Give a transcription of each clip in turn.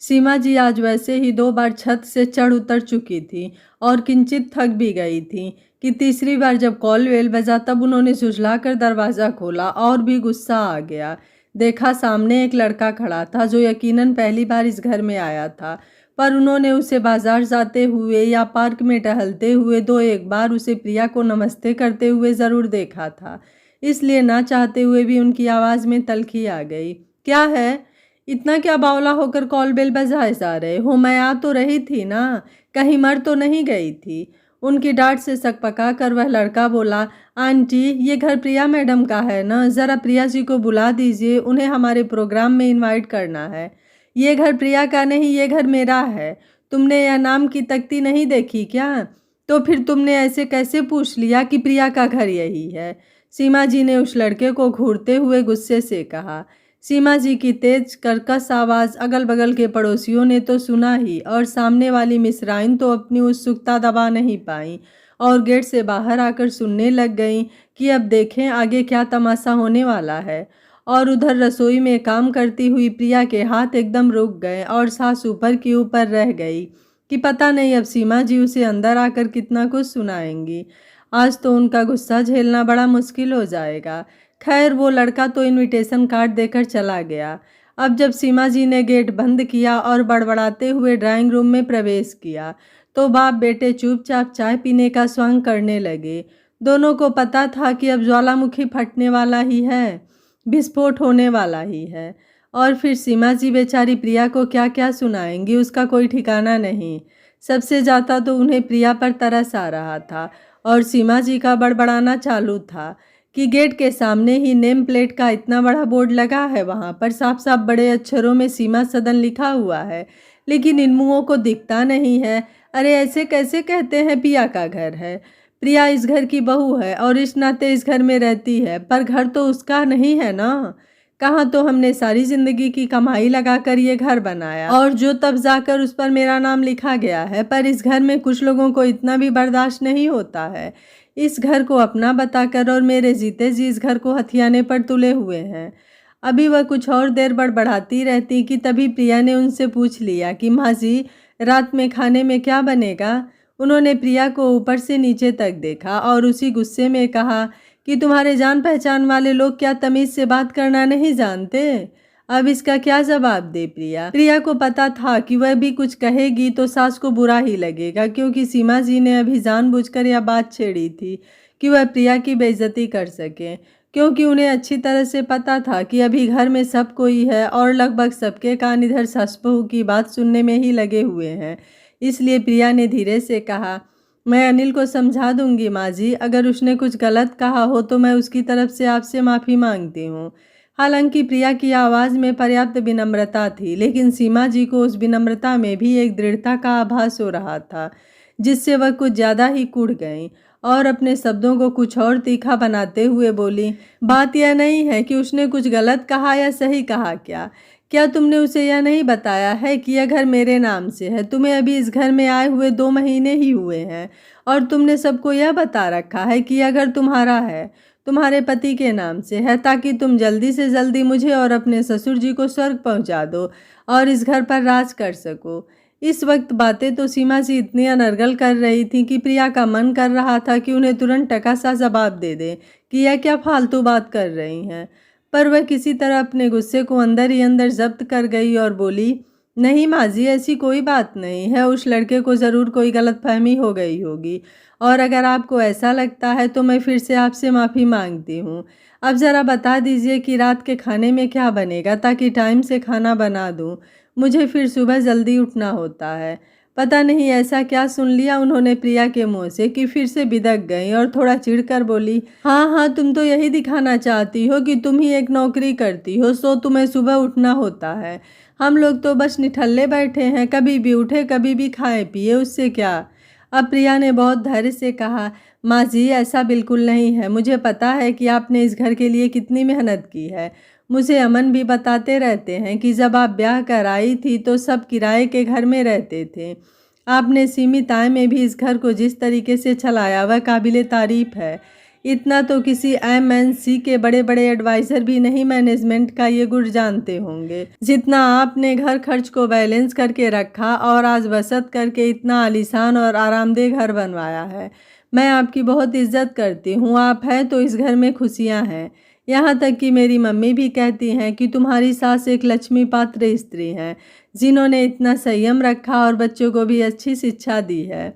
सीमा जी आज वैसे ही 2 बार छत से चढ़ उतर चुकी थी और किंचित थक भी गई थी कि तीसरी बार जब कॉल बेल बजा तब उन्होंने झुझलाकर दरवाज़ा खोला और भी गुस्सा आ गया। देखा सामने एक लड़का खड़ा था जो यकीनन पहली बार इस घर में आया था, पर उन्होंने उसे बाजार जाते हुए या पार्क में टहलते हुए 2-1 बार उसे प्रिया को नमस्ते करते हुए ज़रूर देखा था। इसलिए ना चाहते हुए भी उनकी आवाज़ में तल्खी आ गई। क्या है? इतना क्या बावला होकर कॉल बेल बजाए जा रहे हो? मैं आ तो रही थी ना, कहीं मर तो नहीं गई थी। उनकी डांट से सकपका कर वह लड़का बोला, आंटी ये घर प्रिया मैडम का है ना, ज़रा प्रिया जी को बुला दीजिए, उन्हें हमारे प्रोग्राम में इनवाइट करना है। ये घर प्रिया का नहीं, ये घर मेरा है। तुमने यह नाम की तख्ती नहीं देखी क्या? तो फिर तुमने ऐसे कैसे पूछ लिया कि प्रिया का घर यही है? सीमा जी ने उस लड़के को घूरते हुए गुस्से से कहा। सीमा जी की तेज कर्कश आवाज़ अगल बगल के पड़ोसियों ने तो सुना ही, और सामने वाली मिसराइन तो अपनी उत्सुकता दबा नहीं पाई और गेट से बाहर आकर सुनने लग गईं कि अब देखें आगे क्या तमाशा होने वाला है। और उधर रसोई में काम करती हुई प्रिया के हाथ एकदम रुक गए और सांस ऊपर की ऊपर रह गई कि पता नहीं अब सीमा जी उसे अंदर आकर कितना कुछ सुनाएंगी। आज तो उनका गुस्सा झेलना बड़ा मुश्किल हो जाएगा। खैर वो लड़का तो इनविटेशन कार्ड देकर चला गया। अब जब सीमा जी ने गेट बंद किया और बड़बड़ाते हुए ड्राइंग रूम में प्रवेश किया तो बाप बेटे चुपचाप चाय पीने का स्वांग करने लगे। दोनों को पता था कि अब ज्वालामुखी फटने वाला ही है, विस्फोट होने वाला ही है। और फिर सीमा जी बेचारी प्रिया को क्या क्या सुनाएंगी उसका कोई ठिकाना नहीं। सबसे ज़्यादा तो उन्हें प्रिया पर तरस आ रहा था और सीमा जी का बड़बड़ाना चालू था कि गेट के सामने ही नेम प्लेट का इतना बड़ा बोर्ड लगा है, वहाँ पर साफ साफ बड़े अक्षरों में सीमा सदन लिखा हुआ है, लेकिन इन मुँहों को दिखता नहीं है। अरे ऐसे कैसे कहते हैं प्रिया का घर है? प्रिया इस घर की बहू है और इस नाते इस घर में रहती है, पर घर तो उसका नहीं है ना। कहाँ तो हमने सारी जिंदगी की कमाई लगाकर ये घर बनाया और जो तब जाकर उस पर मेरा नाम लिखा गया है, पर इस घर में कुछ लोगों को इतना भी बर्दाश्त नहीं होता है। इस घर को अपना बताकर और मेरे जीते जी इस घर को हथियाने पर तुले हुए हैं। अभी वह कुछ और देर बड़बड़ाती रहती कि तभी प्रिया ने उनसे पूछ लिया कि माँ जी रात में खाने में क्या बनेगा। उन्होंने प्रिया को ऊपर से नीचे तक देखा और उसी गुस्से में कहा कि तुम्हारे जान पहचान वाले लोग क्या तमीज़ से बात करना नहीं जानते? अब इसका क्या जवाब दे प्रिया? प्रिया को पता था कि वह भी कुछ कहेगी तो सास को बुरा ही लगेगा, क्योंकि सीमा जी ने अभी जानबूझकर यह बात छेड़ी थी कि वह प्रिया की बेइज्जती कर सके, क्योंकि उन्हें अच्छी तरह से पता था कि अभी घर में सब कोई है और लगभग सबके कान इधर सास बहू की बात सुनने में ही लगे हुए हैं। इसलिए प्रिया ने धीरे से कहा, मैं अनिल को समझा दूंगी माँ जी, अगर उसने कुछ गलत कहा हो तो मैं उसकी तरफ से आपसे माफ़ी मांगती हूँ। हालांकि प्रिया की आवाज़ में पर्याप्त विनम्रता थी, लेकिन सीमा जी को उस विनम्रता में भी एक दृढ़ता का आभास हो रहा था, जिससे वह कुछ ज़्यादा ही कुढ़ गईं और अपने शब्दों को कुछ और तीखा बनाते हुए बोली, बात यह नहीं है कि उसने कुछ गलत कहा या सही कहा। क्या तुमने उसे यह नहीं बताया है कि यह घर मेरे नाम से है? तुम्हें अभी इस घर में आए हुए 2 महीने ही हुए हैं और तुमने सबको यह बता रखा है कि यह घर तुम्हारा है, तुम्हारे पति के नाम से है, ताकि तुम जल्दी से जल्दी मुझे और अपने ससुर जी को स्वर्ग पहुंचा दो और इस घर पर राज कर सको। इस वक्त बातें तो सीमा जी इतनी अनर्गल कर रही थी कि प्रिया का मन कर रहा था कि उन्हें तुरंत टका सा जवाब दे दे कि यह क्या फालतू बात कर रही हैं, पर वह किसी तरह अपने गुस्से को अंदर ही अंदर जब्त कर गई और बोली, नहीं माँ जी ऐसी कोई बात नहीं है, उस लड़के को ज़रूर कोई गलतफहमी हो गई होगी और अगर आपको ऐसा लगता है तो मैं फिर से आपसे माफ़ी मांगती हूँ। अब ज़रा बता दीजिए कि रात के खाने में क्या बनेगा, ताकि टाइम से खाना बना दूँ। मुझे फिर सुबह जल्दी उठना होता है। पता नहीं ऐसा क्या सुन लिया उन्होंने प्रिया के मुंह से कि फिर से बिदक गई और थोड़ा चिढ़कर बोली, हाँ हाँ तुम तो यही दिखाना चाहती हो कि तुम ही एक नौकरी करती हो, सो तुम्हें सुबह उठना होता है। हम लोग तो बस निठल्ले बैठे हैं, कभी भी उठे कभी भी खाए पिए, उससे क्या। अब प्रिया ने बहुत धैर्य से कहा, माँ जी ऐसा बिल्कुल नहीं है, मुझे पता है कि आपने इस घर के लिए कितनी मेहनत की है। मुझे अमन भी बताते रहते हैं कि जब आप ब्याह कर आई थी तो सब किराए के घर में रहते थे। आपने सीमित आय में भी इस घर को जिस तरीके से चलाया वह काबिले तारीफ है। इतना तो किसी MNC के बड़े बड़े एडवाइज़र भी नहीं मैनेजमेंट का ये गुण जानते होंगे, जितना आपने घर खर्च को बैलेंस करके रखा और आज बचत करके इतना आलीशान और आरामदेह घर बनवाया है। मैं आपकी बहुत इज्जत करती हूँ, आप हैं तो इस घर में खुशियाँ हैं। यहाँ तक कि मेरी मम्मी भी कहती हैं कि तुम्हारी सास एक लक्ष्मी पात्र स्त्री हैं, जिन्होंने इतना संयम रखा और बच्चों को भी अच्छी शिक्षा दी है।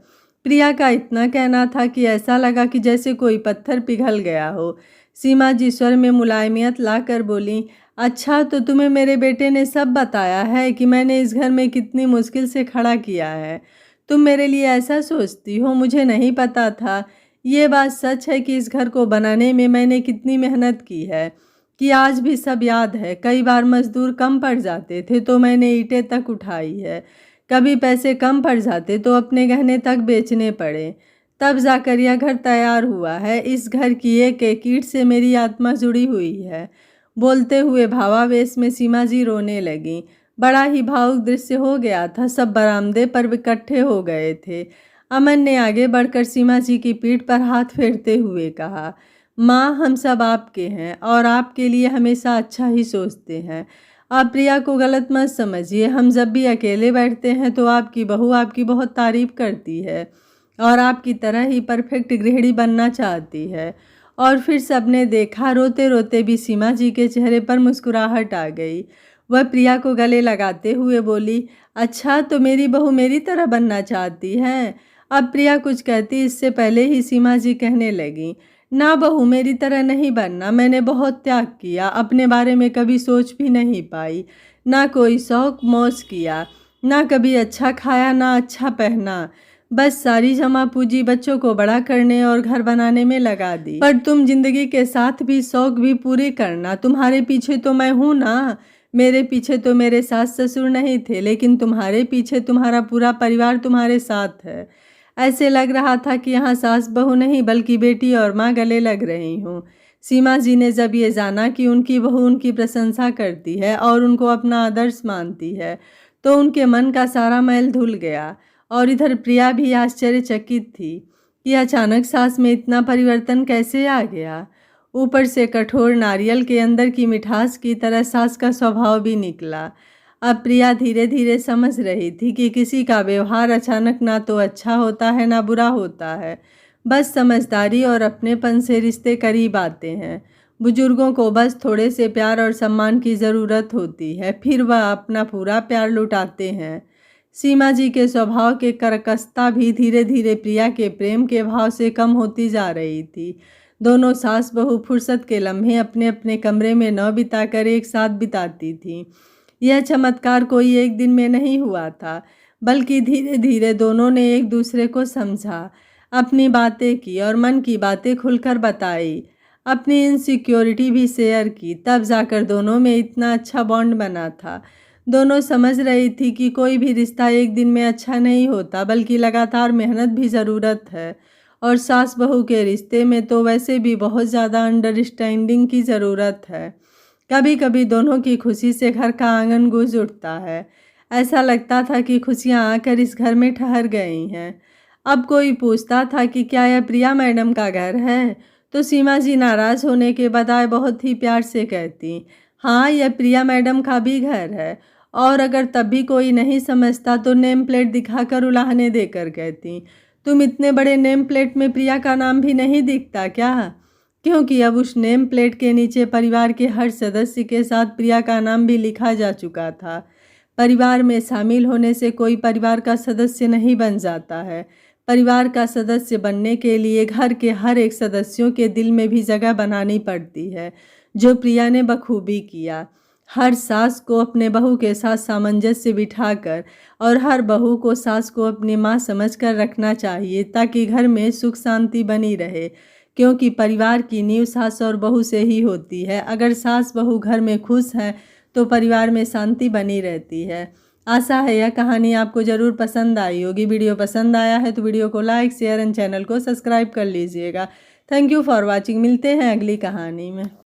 प्रिया का इतना कहना था कि ऐसा लगा कि जैसे कोई पत्थर पिघल गया हो। सीमा जी स्वर में मुलायमियत लाकर बोली, अच्छा तो तुम्हें मेरे बेटे ने सब बताया है कि मैंने इस घर में कितनी मुश्किल से खड़ा किया है। तुम मेरे लिए ऐसा सोचती हो, मुझे नहीं पता था। ये बात सच है कि इस घर को बनाने में मैंने कितनी मेहनत की है, कि आज भी सब याद है। कई बार मजदूर कम पड़ जाते थे तो मैंने ईंटें तक उठाई है, कभी पैसे कम पड़ जाते तो अपने गहने तक बेचने पड़े, तब जाकर यह घर तैयार हुआ है। इस घर की एक एक ईंट से मेरी आत्मा जुड़ी हुई है। बोलते हुए भावावेश में सीमा जी रोने लगी। बड़ा ही भावुक दृश्य हो गया था। सब बरामदे पर इकट्ठे हो गए थे। अमन ने आगे बढ़कर सीमा जी की पीठ पर हाथ फेरते हुए कहा, माँ, हम सब आपके हैं और आपके लिए हमेशा अच्छा ही सोचते हैं। आप प्रिया को गलत मत समझिए। हम जब भी अकेले बैठते हैं तो आपकी बहू आपकी बहुत तारीफ करती है और आपकी तरह ही परफेक्ट गृहिणी बनना चाहती है। और फिर सबने देखा, रोते रोते भी सीमा जी के चेहरे पर मुस्कुराहट आ गई। वह प्रिया को गले लगाते हुए बोली, अच्छा तो मेरी बहू मेरी तरह बनना चाहती है। अब प्रिया कुछ कहती इससे पहले ही सीमा जी कहने लगी, ना बहू, मेरी तरह नहीं बनना। मैंने बहुत त्याग किया, अपने बारे में कभी सोच भी नहीं पाई, ना कोई शौक मौज किया, ना कभी अच्छा खाया ना अच्छा पहना। बस सारी जमा पूंजी बच्चों को बड़ा करने और घर बनाने में लगा दी। पर तुम जिंदगी के साथ भी शौक भी पूरे करना। तुम्हारे पीछे तो मैं हूँ ना। मेरे पीछे तो मेरे सास ससुर नहीं थे, लेकिन तुम्हारे पीछे तुम्हारा पूरा परिवार तुम्हारे साथ है। ऐसे लग रहा था कि यहाँ सास बहू नहीं बल्कि बेटी और माँ गले लग रही हूँ। सीमा जी ने जब ये जाना कि उनकी बहू उनकी प्रशंसा करती है और उनको अपना आदर्श मानती है, तो उनके मन का सारा मैल धुल गया। और इधर प्रिया भी आश्चर्यचकित थी कि अचानक सास में इतना परिवर्तन कैसे आ गया। ऊपर से कठोर नारियल के अंदर की मिठास की तरह सास का स्वभाव भी निकला। अब प्रिया धीरे धीरे समझ रही थी कि किसी का व्यवहार अचानक ना तो अच्छा होता है ना बुरा होता है। बस समझदारी और अपनेपन से रिश्ते करीब आते हैं। बुजुर्गों को बस थोड़े से प्यार और सम्मान की ज़रूरत होती है, फिर वह अपना पूरा प्यार लुटाते हैं। सीमा जी के स्वभाव के कर्कशता भी धीरे धीरे प्रिया के प्रेम के भाव से कम होती जा रही थी। दोनों सास बहू फुर्सत के लम्हे अपने अपने कमरे में न बिताकर एक साथ बिताती थीं। यह चमत्कार कोई एक दिन में नहीं हुआ था, बल्कि धीरे धीरे दोनों ने एक दूसरे को समझा, अपनी बातें की और मन की बातें खुलकर बताई, अपनी इनसिक्योरिटी भी शेयर की। तब जाकर दोनों में इतना अच्छा बॉन्ड बना था। दोनों समझ रही थी कि कोई भी रिश्ता एक दिन में अच्छा नहीं होता, बल्कि लगातार मेहनत भी ज़रूरत है। और सास बहू के रिश्ते में तो वैसे भी बहुत ज़्यादा अंडरस्टैंडिंग की ज़रूरत है। कभी कभी दोनों की खुशी से घर का आंगन गूंज उठता है। ऐसा लगता था कि खुशियाँ आकर इस घर में ठहर गई हैं। अब कोई पूछता था कि क्या यह प्रिया मैडम का घर है, तो सीमा जी नाराज़ होने के बजाय बहुत ही प्यार से कहती, हाँ, यह प्रिया मैडम का भी घर है। और अगर तब भी कोई नहीं समझता तो नेम प्लेट दिखाकर उलाहने देकर कहती, तुम इतने बड़े नेम प्लेट में प्रिया का नाम भी नहीं दिखता क्या? क्योंकि अब उस नेम प्लेट के नीचे परिवार के हर सदस्य के साथ प्रिया का नाम भी लिखा जा चुका था। परिवार में शामिल होने से कोई परिवार का सदस्य नहीं बन जाता है। परिवार का सदस्य बनने के लिए घर के हर एक सदस्यों के दिल में भी जगह बनानी पड़ती है, जो प्रिया ने बखूबी किया। हर सास को अपने बहू के साथ सामंजस्य बिठाकर और हर बहू को सास को अपनी माँ समझकर रखना चाहिए, ताकि घर में सुख शांति बनी रहे। क्योंकि परिवार की नींव सास और बहू से ही होती है। अगर सास बहू घर में खुश हैं तो परिवार में शांति बनी रहती है। आशा है यह कहानी आपको ज़रूर पसंद आई होगी। वीडियो पसंद आया है तो वीडियो को लाइक, शेयर एंड चैनल को सब्सक्राइब कर लीजिएगा। Thank you for watching. मिलते हैं अगली कहानी में।